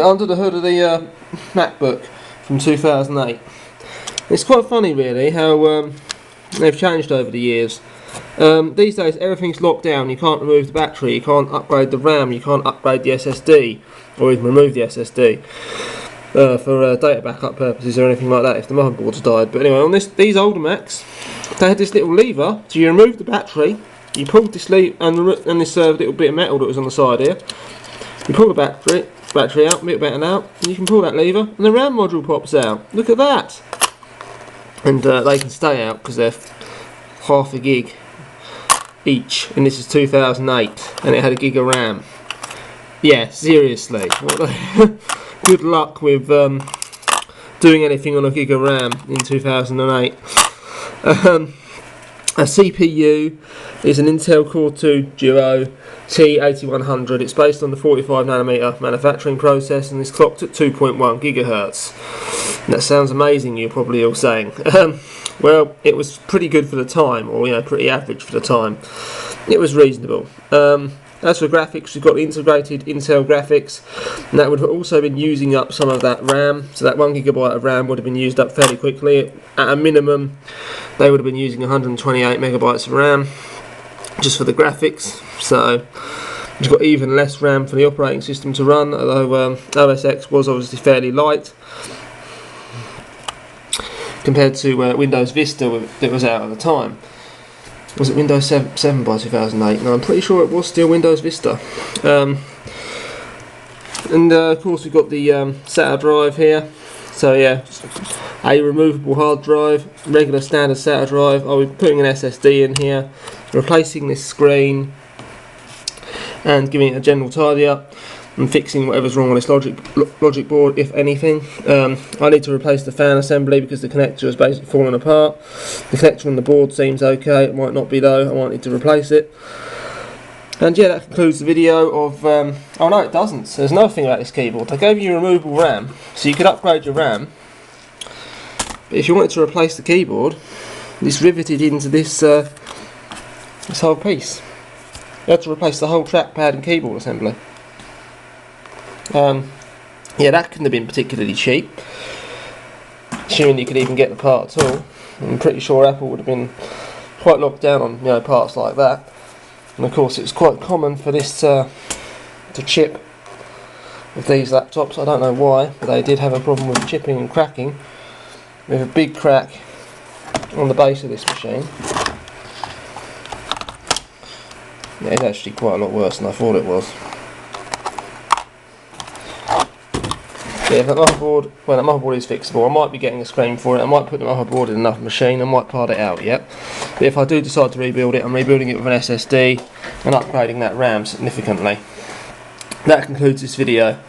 under the hood of the MacBook from 2008. It's quite funny really how they've changed over the years. These days everything's locked down, you can't remove the battery, you can't upgrade the RAM, you can't upgrade the SSD, or even remove the SSD for data backup purposes or anything like that if the motherboard's died. But anyway, on these older Macs, they had this little lever, so you remove the battery, you pulled this lever and this little bit of metal that was on the side here, you pull the battery out, bit out, and you can pull that lever and the RAM module pops out. Look at that! And they can stay out because they're half a gig each, and this is 2008 and it had a gig of RAM. Yeah, seriously, good luck with doing anything on a gig of RAM in 2008. A CPU is an Intel Core 2 Duo T8100. It's based on the 45nm manufacturing process and is clocked at 2.1 GHz. That sounds amazing, you're probably all saying. Well, it was pretty good for the time, or pretty average for the time. It was reasonable. As for graphics, we've got the integrated Intel graphics, and that would have also been using up some of that RAM, so that 1GB of RAM would have been used up fairly quickly. At a minimum, they would have been using 128 megabytes of RAM just for the graphics, so you've got even less RAM for the operating system to run, although OS X was obviously fairly light compared to Windows Vista that was out at the time. Was it Windows 7 by 2008? No, I'm pretty sure it was still Windows Vista. And of course we've got the SATA drive here. So yeah, a removable hard drive, regular standard SATA drive. I'll be putting an SSD in here, replacing this screen and giving it a general tidy up and fixing whatever's wrong on this logic board, if anything. I need to replace the fan assembly because the connector has basically fallen apart. The connector on the board seems okay, it might not be though, I might need to replace it. And yeah, that concludes the video of, oh no it doesn't, there's another thing about this keyboard. They gave you removable RAM, so you could upgrade your RAM, but if you wanted to replace the keyboard, it's riveted into this, this whole piece. You had to replace the whole trackpad and keyboard assembly. Yeah, that couldn't have been particularly cheap, assuming you could even get the part at all. I'm pretty sure Apple would have been quite locked down on parts like that. And of course, it was quite common for this to chip with these laptops. I don't know why, but they did have a problem with chipping and cracking. We have a big crack on the base of this machine. Yeah, it's actually quite a lot worse than I thought it was. Yeah, that motherboard, well, that motherboard is fixable. I might be getting a screen for it. I might put the motherboard in another machine. I might part it out yet. But if I do decide to rebuild it, I'm rebuilding it with an SSD and upgrading that RAM significantly. That concludes this video.